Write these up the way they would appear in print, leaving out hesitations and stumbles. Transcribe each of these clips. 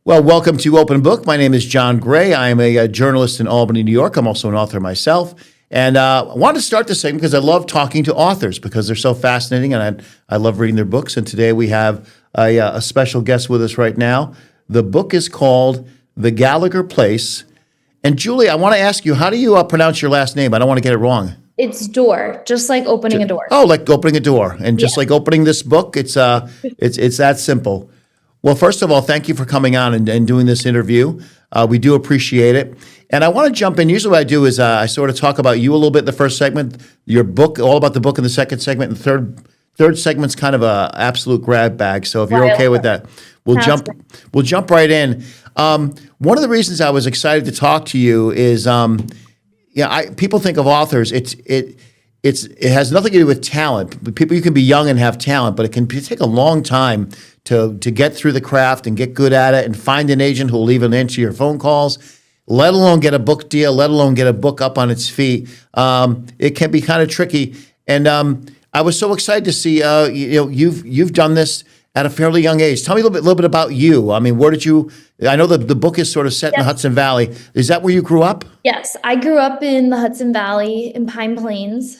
Well, welcome to Open Book. My name is John Gray. I am a journalist in Albany, New York. I'm also an author myself. And I wanted to start this segment because I love talking to authors because they're so fascinating and I love reading their books. And today we have a special guest with us right now. The book is called The Gallagher Place. And Julie, I want to ask you, how do you pronounce your last name? I don't want to get it wrong. It's door, just like opening a door. Oh, like opening a door. And just like opening this book, it's that simple. Well, first of all, thank you for coming on and doing this interview. We do appreciate it. And I want to jump in. Usually what I do is I sort of talk about you a little bit in the first segment, your book, all about the book in the second segment, and the third segment's kind of a absolute grab bag. So if you're okay with that, we'll jump right in. One of the reasons I was excited to talk to you is, people think of authors. It has nothing to do with talent. People, you can be young and have talent, but it can take a long time to get through the craft and get good at it and find an agent who will even answer your phone calls, let alone get a book deal, let alone get a book up on its feet. It can be kind of tricky. And I was so excited to see you've done this at a fairly young age. Tell me a little bit about you. I mean, where did you? I know the book is sort of set in the Hudson Valley. Is that where you grew up? Yes, I grew up in the Hudson Valley in Pine Plains.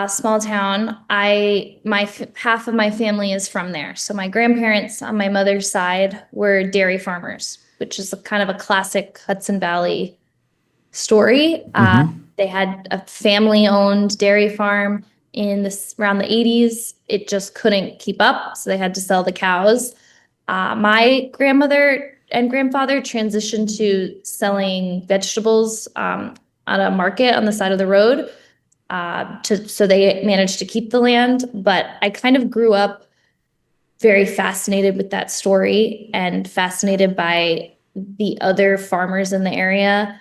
Small town. Half of my family is from there. So my grandparents on my mother's side were dairy farmers, which is kind of a classic Hudson Valley story. They had a family-owned dairy farm around the 80s. It just couldn't keep up, so they had to sell the cows. My grandmother and grandfather transitioned to selling vegetables at a market on the side of the road. So they managed to keep the land, but I kind of grew up very fascinated with that story and fascinated by the other farmers in the area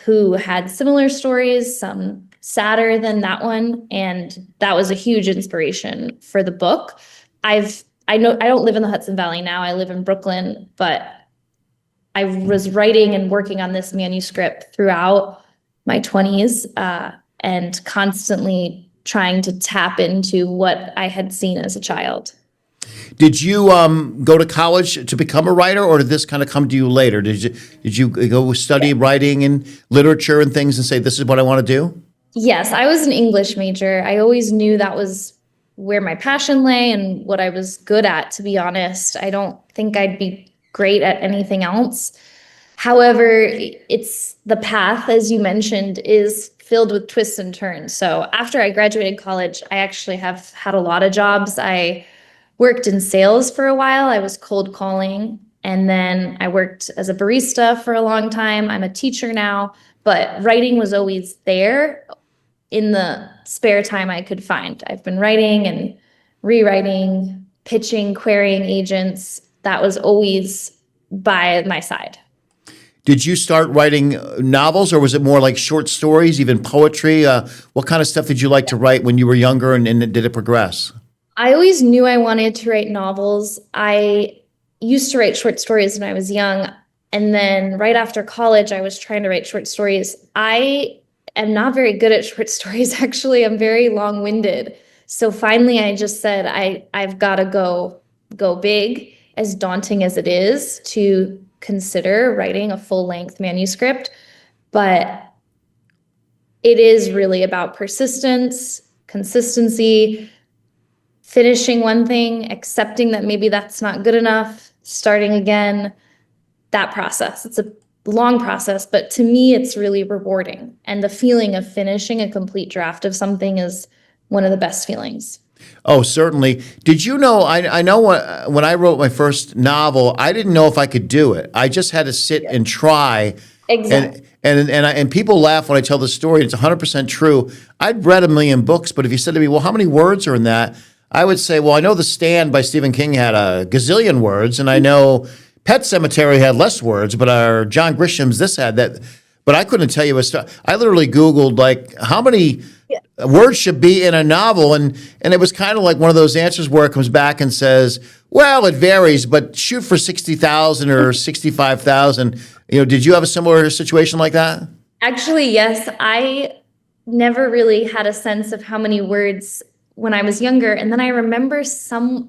who had similar stories, some sadder than that one, and that was a huge inspiration for the book. I don't live in the Hudson Valley now. I live in Brooklyn, but I was writing and working on this manuscript throughout my 20s. And constantly trying to tap into what I had seen as a child. Did you go to college to become a writer, or did this kind of come to you later? Did you go study writing and literature and things and say, this is what I want to do? Yes, I was an English major. I always knew that was where my passion lay and what I was good at, to be honest. I don't think I'd be great at anything else. However, it's the path, as you mentioned, is filled with twists and turns. So after I graduated college, I actually have had a lot of jobs. I worked in sales for a while. I was cold calling. And then I worked as a barista for a long time. I'm a teacher now, but writing was always there in the spare time I could find. I've been writing and rewriting, pitching, querying agents. That was always by my side. Did you start writing novels, or was it more like short stories, even poetry? What kind of stuff did you like to write when you were younger, and did it progress? I always knew I wanted to write novels. I used to write short stories when I was young, and then right after college, I was trying to write short stories. I am not very good at short stories, actually. I'm very long-winded. So finally, I just said, I've got to go big, as daunting as it is to consider writing a full-length manuscript, but it is really about persistence, consistency, finishing one thing, accepting that maybe that's not good enough, starting again, that process. It's a long process, but to me, it's really rewarding. And the feeling of finishing a complete draft of something is one of the best feelings. Oh, certainly. Did you know, I know when I wrote my first novel, I didn't know if I could do it. I just had to sit and try. Exactly. And people laugh when I tell the story. It's 100% true. I'd read a million books, but if you said to me, well, how many words are in that? I would say, well, I know The Stand by Stephen King had a gazillion words, and I know Pet Sematary had less words, but our John Grisham's this had that. But I couldn't tell you I literally Googled, like, how many words should be in a novel, and it was kind of like one of those answers where it comes back and says, well, it varies, but shoot for 60,000 or 65,000. Did you have a similar situation like that? Actually, yes. I never really had a sense of how many words when I was younger. And then I remember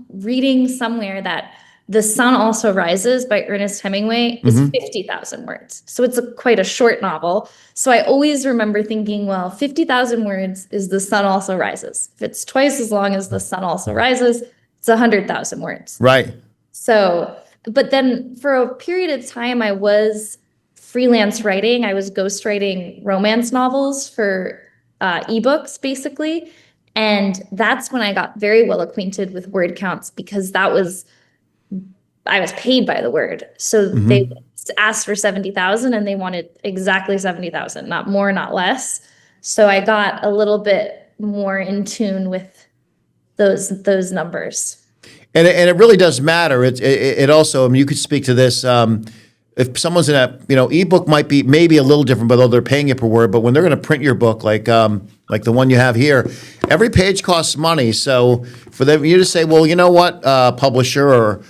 reading somewhere that The Sun Also Rises by Ernest Hemingway is 50,000 words. So it's quite a short novel. So I always remember thinking, well, 50,000 words is The Sun Also Rises. If it's twice as long as The Sun Also Rises, it's 100,000 words. Right. So, but then for a period of time, I was freelance writing. I was ghostwriting romance novels for ebooks, basically. And that's when I got very well acquainted with word counts, because I was paid by the word. So they asked for 70,000 and they wanted exactly 70,000, not more, not less. So I got a little bit more in tune with those numbers. And it really does matter. It also, I mean, you could speak to this. If someone's in a, ebook might be maybe a little different, although they're paying you per word. But when they're going to print your book, like the one you have here, every page costs money. So for you to say, well, you know what, publisher or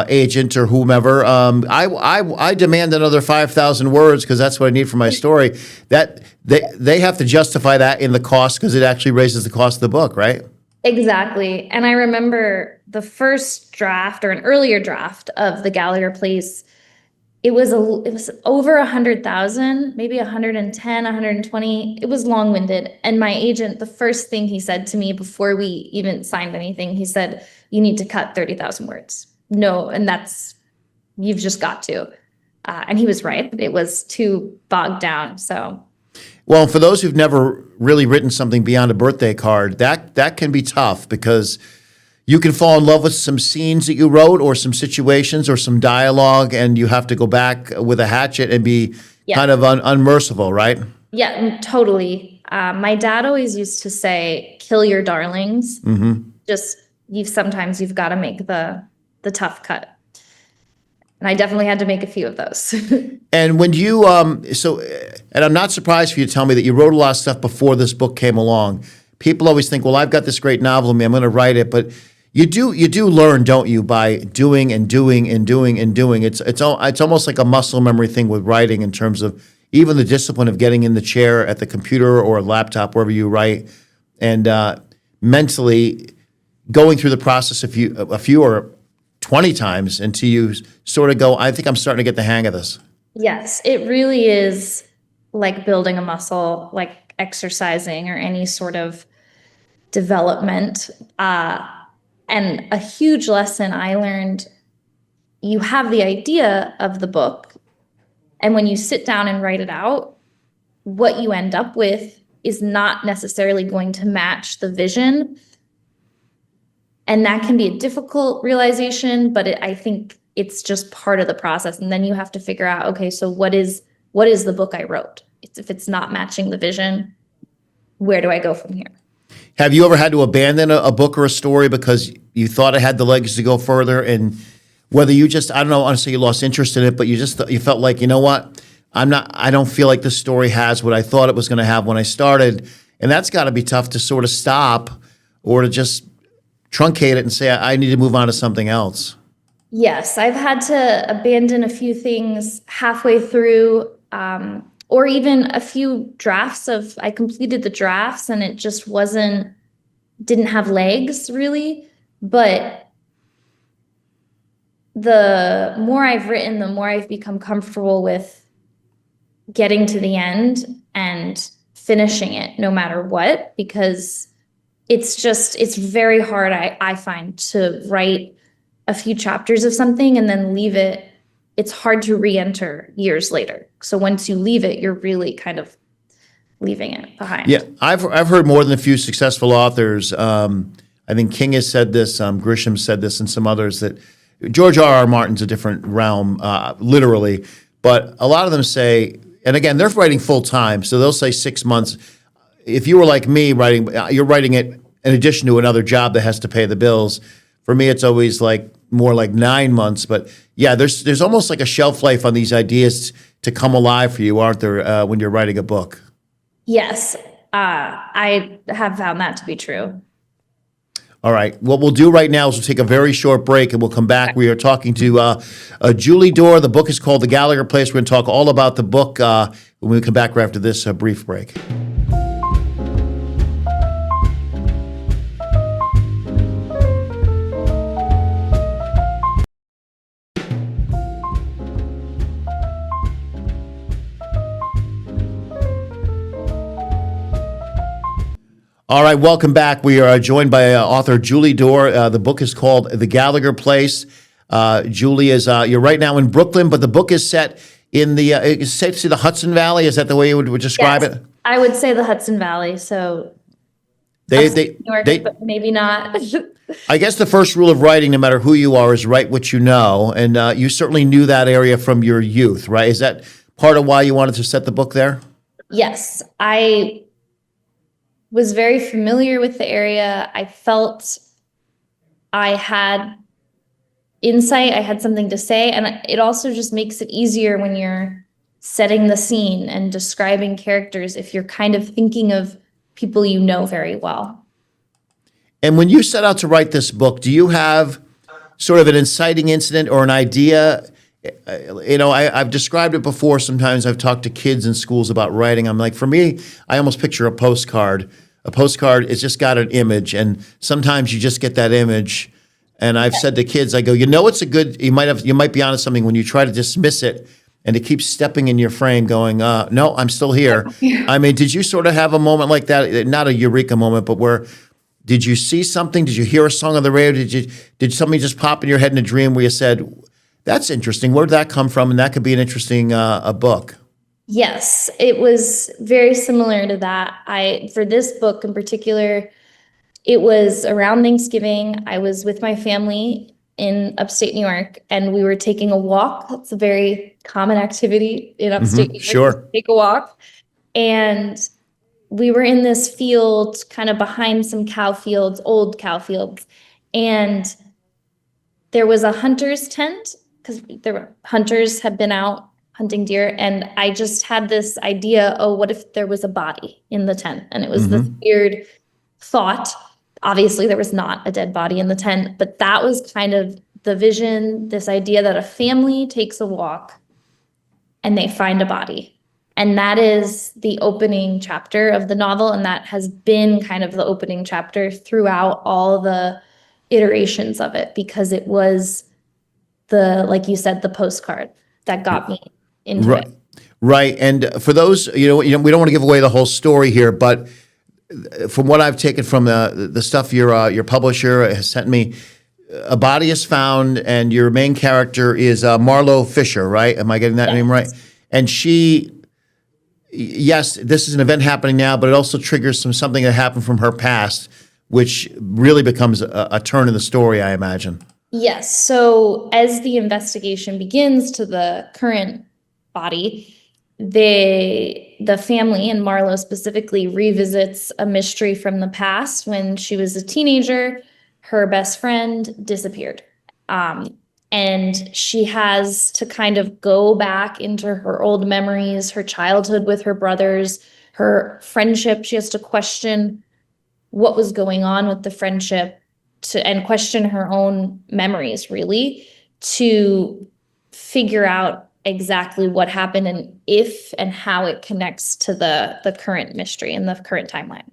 agent or whomever, I demand another 5,000 words because that's what I need for my story. That they have to justify that in the cost because it actually raises the cost of the book, right? Exactly. And I remember the first draft or an earlier draft of the Gallagher plays. It was over 100,000, maybe 110, 120. It was long-winded. And my agent, the first thing he said to me before we even signed anything, he said, "You need to cut 30,000 words." No, and you've just got to. And he was right. It was too bogged down. So. Well, for those who've never really written something beyond a birthday card, that can be tough because you can fall in love with some scenes that you wrote or some situations or some dialogue, and you have to go back with a hatchet and be kind of unmerciful, right? Yeah, totally. My dad always used to say, "Kill your darlings." Just sometimes you've got to make the tough cut. And I definitely had to make a few of those. And when you, and I'm not surprised for you to tell me that you wrote a lot of stuff before this book came along. People always think, well, I've got this great novel in me, I'm going to write it. But you do learn, don't you, by doing and doing and doing and doing. It's almost like a muscle memory thing with writing in terms of even the discipline of getting in the chair at the computer or a laptop, wherever you write, and mentally going through the process a few or 20 times until you sort of go, I think I'm starting to get the hang of this. Yes, it really is like building a muscle, like exercising or any sort of development. And a huge lesson I learned, you have the idea of the book, and when you sit down and write it out, what you end up with is not necessarily going to match the vision. And that can be a difficult realization, but I think it's just part of the process. And then you have to figure out, okay, so what is the book I wrote? If it's not matching the vision, where do I go from here? Have you ever had to abandon a book or a story because you thought it had the legs to go further, and whether you just, I don't know, honestly, you lost interest in it, but you felt like, you know what, I don't feel like this story has what I thought it was going to have when I started, and that's got to be tough to sort of stop or to just truncate it and say, I need to move on to something else. Yes, I've had to abandon a few things halfway through, or even a few drafts I completed the drafts and it just didn't have legs really. But the more I've written, the more I've become comfortable with getting to the end and finishing it no matter what, because it's very hard, I find, to write a few chapters of something and then leave it. It's hard to re-enter years later. So once you leave it, you're really kind of leaving it behind. Yeah, I've heard more than a few successful authors. I think King has said this, Grisham said this, and some others, that George R.R. Martin's a different realm, literally. But a lot of them say, and again, they're writing full time, so they'll say 6 months. If you were like me you're writing it in addition to another job that has to pay the bills. For me, it's always more like 9 months. But yeah, there's almost like a shelf life on these ideas to come alive for you, aren't there, when you're writing a book? Yes, I have found that to be true. All right. What we'll do right now is we'll take a very short break, and we'll come back. We are talking to Julie Dorr. The book is called The Gallagher Place. We're going to talk all about the book when we come back right after this brief break. All right, welcome back. We are joined by author Julie Dorr. The book is called The Gallagher Place. Julie is you're right now in Brooklyn, but the book is set in the it's safe to say the Hudson Valley. Is that the way you would describe Yes, it? I would say the Hudson Valley. So They New York, they but maybe not. I guess the first rule of writing, no matter who you are, is write what you know, and you certainly knew that area from your youth, right? Is that part of why you wanted to set the book there? Yes, I was very familiar with the area. I felt I had insight, I had something to say, and it also just makes it easier when you're setting the scene and describing characters if you're kind of thinking of people you know very well. And when you set out to write this book, do you have sort of an inciting incident or an idea? I've described it before. Sometimes I've talked to kids in schools about writing. I'm like, for me, I almost picture a postcard. A postcard is just got an image, and sometimes you just get that image. And I've said to kids, I go, it's a good. You might be onto something when you try to dismiss it, and it keeps stepping in your frame, going, no, I'm still here. I mean, did you sort of have a moment like that? Not a eureka moment, but where. Did you see something? Did you hear a song on the radio? Did something just pop in your head in a dream where you said, "That's interesting. Where did that come from?" And that could be an interesting a book. Yes, it was very similar to that. For this book in particular, it was around Thanksgiving. I was with my family in upstate New York, and we were taking a walk. It's a very common activity in upstate New York. Sure. Take a walk, and we were in this field kind of behind some cow fields, old cow fields. And there was a hunter's tent because hunters had been out hunting deer. And I just had this idea, what if there was a body in the tent? And it was this weird thought. Obviously, there was not a dead body in the tent, but that was kind of the vision, this idea that a family takes a walk and they find a body. And that is the opening chapter of the novel. And that has been kind of the opening chapter throughout all the iterations of it, because it was like you said, the postcard that got me into it. Right. And for those, we don't want to give away the whole story here, but from what I've taken from the stuff your publisher has sent me, a body is found and your main character is Marlo Fisher, right? Am I getting that name right? And yes, this is an event happening now, but it also triggers something that happened from her past, which really becomes a turn in the story, I imagine. Yes. So as the investigation begins to the current body, the family, and Marlo specifically, revisits a mystery from the past. When she was a teenager, her best friend disappeared. And she has to kind of go back into her old memories, her childhood with her brothers, her friendship. She has to question what was going on with the friendship and question her own memories, really, to figure out exactly what happened and if and how it connects to the current mystery and the current timeline.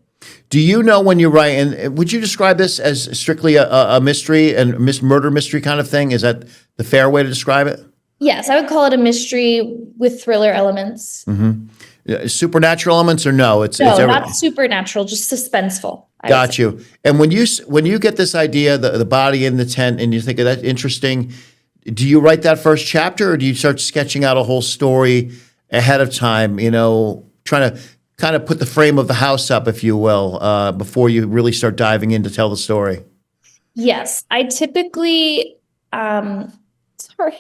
Do you know when you write, and would you describe this as strictly a mystery and murder mystery kind of thing? Is that the fair way to describe it? Yes, I would call it a mystery with thriller elements. Supernatural elements or no? It's not supernatural, just suspenseful. Got you. And when you get this idea, the body in the tent, and you think that's interesting, do you write that first chapter, or do you start sketching out a whole story ahead of time? Trying to kind of put the frame of the house up, if you will, before you really start diving in to tell the story. Yes, I typically, sorry,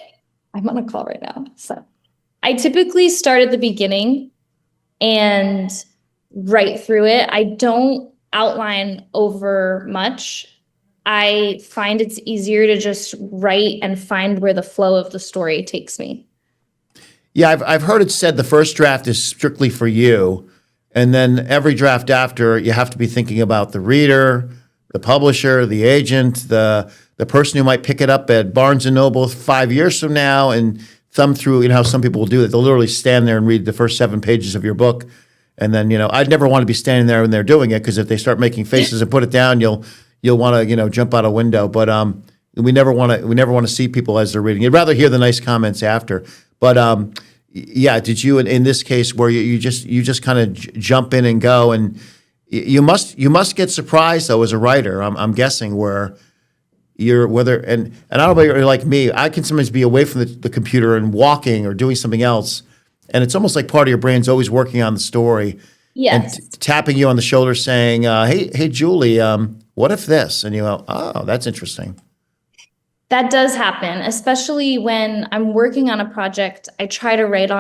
I'm on a call right now. So I typically start at the beginning and write through it. I don't outline over much. I find it's easier to just write and find where the flow of the story takes me. Yeah, I've heard it said the first draft is strictly for you, and then every draft after, you have to be thinking about the reader, the publisher, the agent, the person who might pick it up at Barnes and Noble 5 years from now and thumb through. How some people will do it. They'll literally stand there and read the first 7 pages of your book, and then I'd never want to be standing there when they're doing it, because if they start making faces and put it down, you'll want to jump out a window. But we never want to see people as they're reading. You'd rather hear the nice comments after. But yeah, did you in this case where you just kind of jump in and go, and You must get surprised though as a writer. I'm guessing where and I don't know if you're like me. I can sometimes be away from the computer and walking or doing something else, and it's almost like part of your brain's always working on the story and Yes. tapping you on the shoulder, saying, "Hey, Julie, what if this?" And you go, "Oh, that's interesting." That does happen, especially when I'm working on a project. I try to write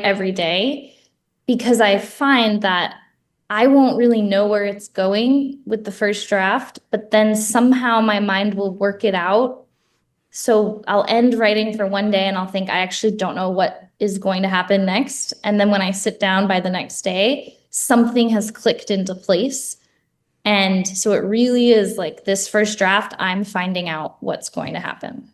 every day, because I find that I won't really know where it's going with the first draft, but then somehow my mind will work it out. So I'll end writing for one day and I'll think, I actually don't know what is going to happen next. And then when I sit down by the next day, something has clicked into place. And so it really is like this first draft, I'm finding out what's going to happen.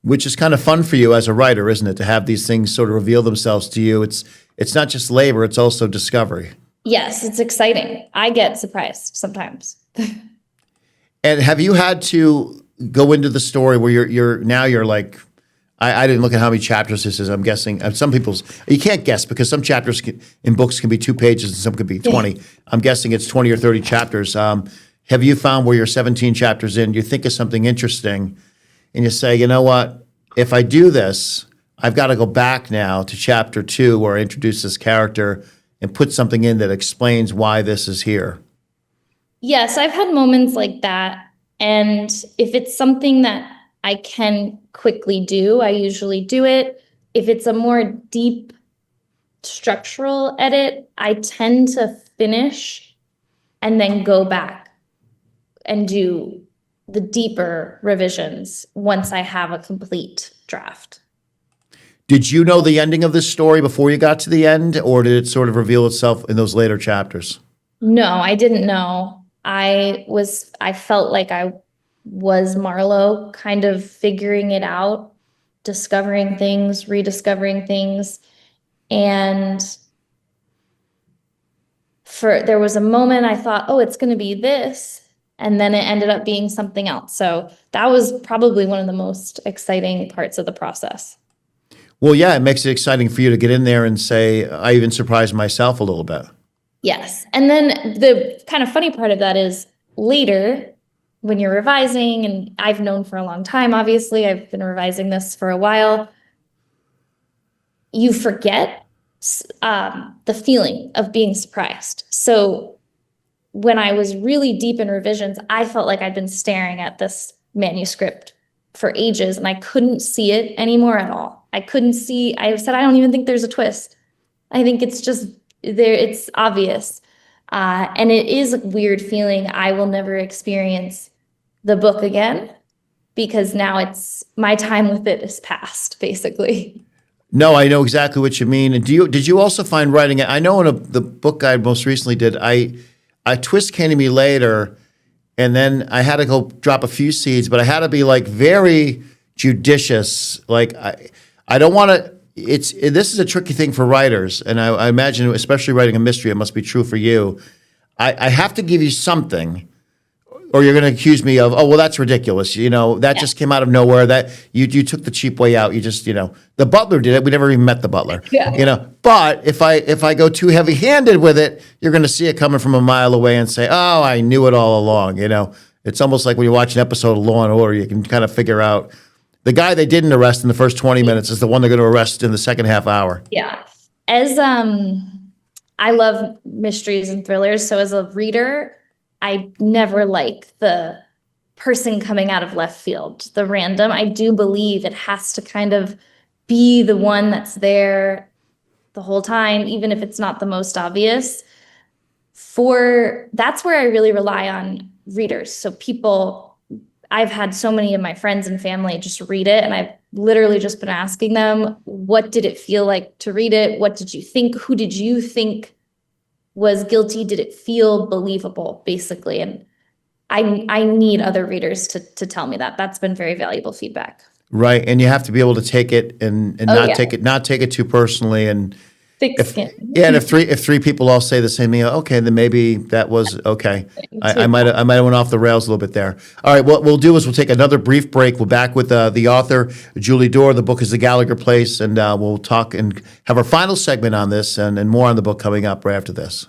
Which is kind of fun for you as a writer, isn't it? To have these things sort of reveal themselves to you. It's not just labor; it's also discovery. Yes, it's exciting. I get surprised sometimes. And have you had to go into the story where you're like, I didn't look at how many chapters this is. I'm guessing some people's you can't guess because some chapters in books can be 2 pages and some could be 20. Yeah. I'm guessing it's 20 or 30 chapters. Have you found where you're 17 chapters in, you think of something interesting, and you say, you know what? If I do this, I've got to go back now to chapter 2 where I introduce this character and put something in that explains why this is here. Yes, I've had moments like that. And if it's something that I can quickly do, I usually do it. If it's a more deep structural edit, I tend to finish and then go back and do the deeper revisions once I have a complete draft. Did you know the ending of this story before you got to the end, or did it sort of reveal itself in those later chapters? No, I didn't know. I felt like I was Marlowe, kind of figuring it out, discovering things, rediscovering things. And there was a moment I thought, oh, it's going to be this. And then it ended up being something else. So that was probably one of the most exciting parts of the process. Well, yeah, it makes it exciting for you to get in there and say, I even surprised myself a little bit. Yes. And then the kind of funny part of that is later when you're revising, and I've known for a long time, obviously, I've been revising this for a while, you forget the feeling of being surprised. So when I was really deep in revisions, I felt like I'd been staring at this manuscript for ages and I couldn't see it anymore at all. I said, I don't even think there's a twist. I think it's just there, it's obvious. And it is a weird feeling. I will never experience the book again because now my time with it is past, basically. No, I know exactly what you mean. And did you also find writing it? I know in the book I most recently did, a twist came to me later, and then I had to go drop a few seeds, but I had to be like very judicious. Like I don't want to. This is a tricky thing for writers, and I imagine, especially writing a mystery, it must be true for you. I have to give you something, or you're going to accuse me of, oh, well, that's ridiculous. That just came out of nowhere. That you took the cheap way out. You just, the butler did it. We never even met the butler. Yeah. But if I go too heavy-handed with it, you're going to see it coming from a mile away and say, oh, I knew it all along. It's almost like when you watch an episode of Law and Order, you can kind of figure out the guy they didn't arrest in the first 20 minutes is the one they're going to arrest in the second half hour. Yeah. As I love mysteries and thrillers, so as a reader, I never like the person coming out of left field, the random. I do believe it has to kind of be the one that's there the whole time, even if it's not the most obvious. That's where I really rely on readers. So I've had so many of my friends and family just read it, and I've literally just been asking them, what did it feel like to read it? What did you think? Who did you think was guilty? Did it feel believable, basically? And I need other readers to tell me that. That's been very valuable feedback. Right, and you have to be able to take it and not take it too personally. And if three people all say the same thing, okay, then maybe that was okay. I might have went off the rails a little bit there. All right, what we'll do is we'll take another brief break. We're back with the author, Julie Dorr. The book is The Gallagher Place, and we'll talk and have our final segment on this and more on the book coming up right after this.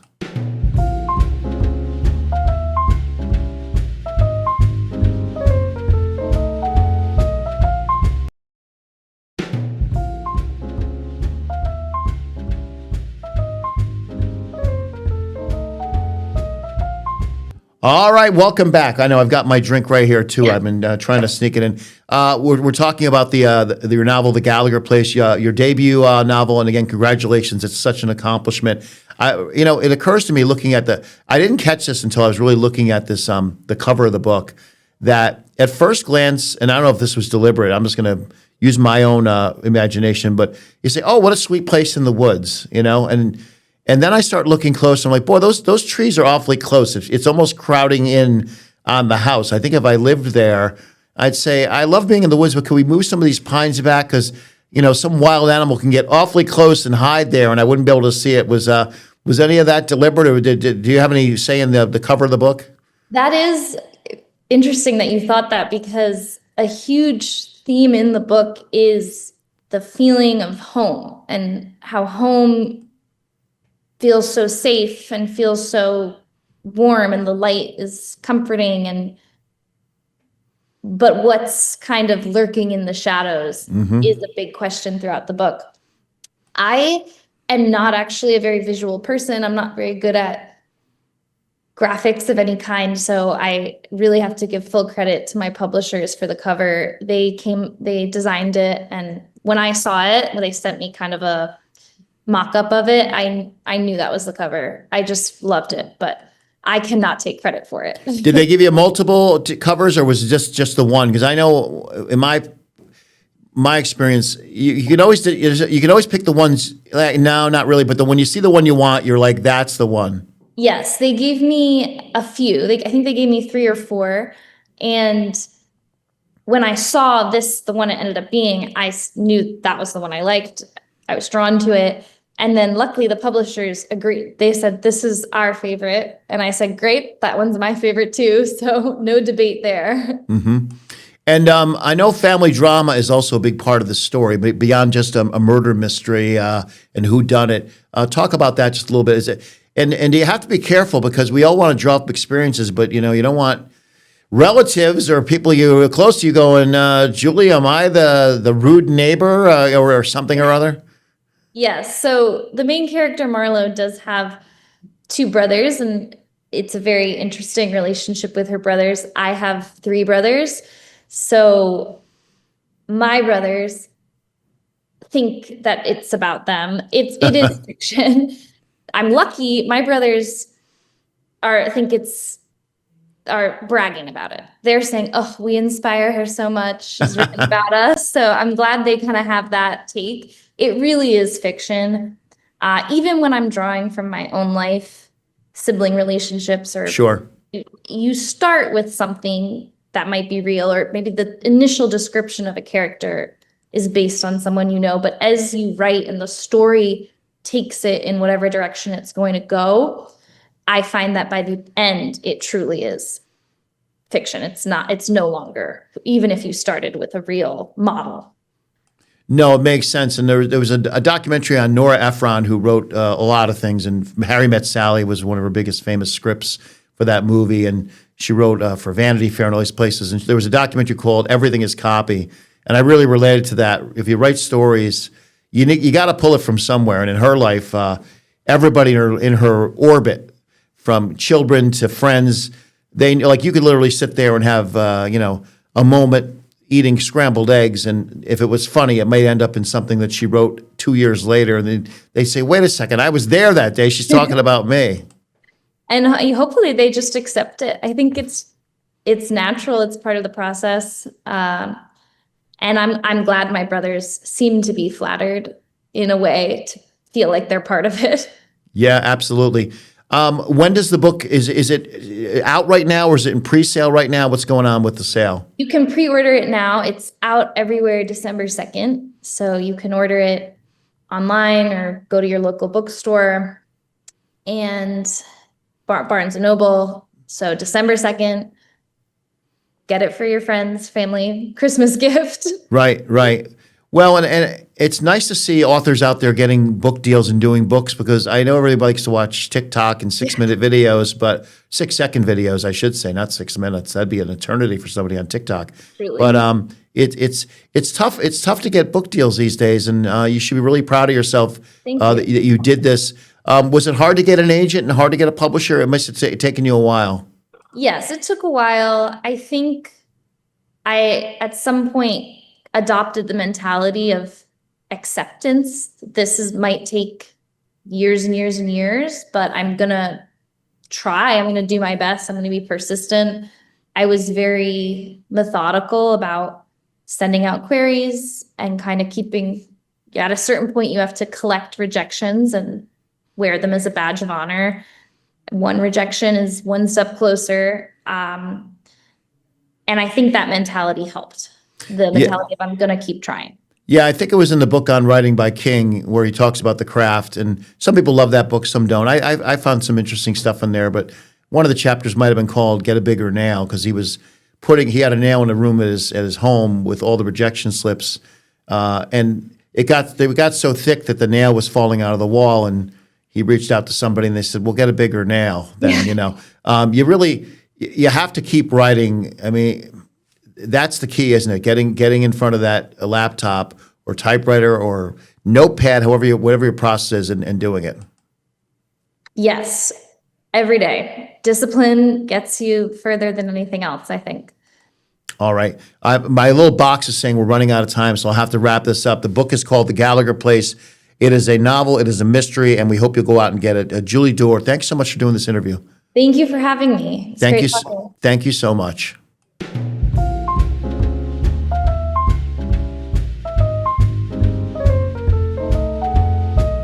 All right, welcome back. I know I've got my drink right here too. Yeah. I've been trying to sneak it in. We're talking about your novel, The Gallagher Place, your debut novel, and again, congratulations! It's such an accomplishment. It occurs to me looking at I didn't catch this until I was really looking at this, the cover of the book. That at first glance, and I don't know if this was deliberate. I'm just going to use my own imagination, but you say, "Oh, what a sweet place in the woods," And then I start looking close. I'm like, boy, those trees are awfully close. It's almost crowding in on the house. I think if I lived there, I'd say, I love being in the woods, but can we move some of these pines back? Because, some wild animal can get awfully close and hide there, and I wouldn't be able to see it. Was any of that deliberate, or do you have any say in the cover of the book? That is interesting that you thought that, because a huge theme in the book is the feeling of home and how home feels so safe and feels so warm, and the light is comforting, but what's kind of lurking in the shadows is a big question throughout the book. I am not actually a very visual person. I'm not very good at graphics of any kind, so I really have to give full credit to my publishers for the cover. They designed it, and when I saw it, they sent me kind of a mock-up of it. I knew that was the cover. I just loved it, but I cannot take credit for it. Did they give you multiple covers, or was it just the one? Because I know in my experience, you can always pick the ones. No, not really. But when you see the one you want, you're like, that's the one. Yes, they gave me a few. I think they gave me 3 or 4, and when I saw the one it ended up being, I knew that was the one I liked. I was drawn to it. And then luckily the publishers agreed. They said, this is our favorite. And I said, great, that one's my favorite too. So no debate there. Mm-hmm. And I know family drama is also a big part of the story, but beyond just a murder mystery and whodunit. Talk about that just a little bit. And you have to be careful, because we all want to draw up experiences, but you don't want relatives or people you're close to you going, Julie, am I the rude neighbor or something or other? Yes. So the main character, Marlo, does have 2 brothers, and it's a very interesting relationship with her brothers. I have 3 brothers. So my brothers think that it's about them. It is fiction. I'm lucky. My brothers are bragging about it. They're saying, oh, we inspire her so much. She's written about us. So I'm glad they kind of have that take. It really is fiction. Even when I'm drawing from my own life, sibling relationships, or sure, you start with something that might be real, or maybe the initial description of a character is based on someone you know. But as you write and the story takes it in whatever direction it's going to go, I find that by the end, it truly is fiction. It's no longer, even if you started with a real model. No, it makes sense. And there was a documentary on Nora Ephron, who wrote a lot of things. And Harry Met Sally was one of her biggest famous scripts for that movie. And she wrote for Vanity Fair and all these places. And there was a documentary called Everything is Copy. And I really related to that. If you write stories, you got to pull it from somewhere. And in her life, everybody in her orbit, from children to friends, you could literally sit there and have a moment eating scrambled eggs, and if it was funny, it might end up in something that she wrote 2 years later, and then they say, wait a second, I was there that day, she's talking about me. And hopefully they just accept it. I think it's natural, it's part of the process. And I'm glad my brothers seem to be flattered in a way, to feel like they're part of it. Yeah, absolutely. When does the book, is it out right now, or is it in pre-sale right now? What's going on with the sale? You can pre-order it now. It's out everywhere December 2nd. So you can order it online or go to your local bookstore and Barnes & Noble. So December 2nd, get it for your friends, family, Christmas gift. Right. Well, and it's nice to see authors out there getting book deals and doing books, because I know everybody likes to watch TikTok and 6-minute videos, but 6-second videos, I should say, not 6 minutes. That'd be an eternity for somebody on TikTok. Truly. But it's tough. It's tough to get book deals these days, and you should be really proud of yourself that you did this. Was it hard to get an agent and hard to get a publisher? It must have taken you a while. Yes, it took a while. I think I, at some point, adopted the mentality of acceptance. Might take years and years and years, but I'm gonna try. I'm gonna do my best. I'm gonna be persistent. I was very methodical about sending out queries and kind of keeping, at a certain point, you have to collect rejections and wear them as a badge of honor. One rejection is one step closer. And I think that mentality helped. The Yeah. mentality of I'm gonna keep trying. Yeah, I think it was in the book on writing by King where he talks about the craft, and some people love that book, some don't. I found some interesting stuff in there, but one of the chapters might have been called "Get a Bigger Nail" because he had a nail in a room at his home with all the rejection slips, and they got so thick that the nail was falling out of the wall, and he reached out to somebody and they said, "Well, get a bigger nail." Then you have to keep writing. I mean, that's the key, isn't it? Getting in front of that laptop or typewriter or notepad, whatever your process is, and doing it. Yes, every day. Discipline gets you further than anything else, I think. All right. My little box is saying we're running out of time, so I'll have to wrap this up. The book is called The Gallagher Place. It is a novel, it is a mystery, and we hope you'll go out and get it. Julie Dorr, thanks so much for doing this interview. Thank you for having me. It's Thank great you. talking. Thank you so much.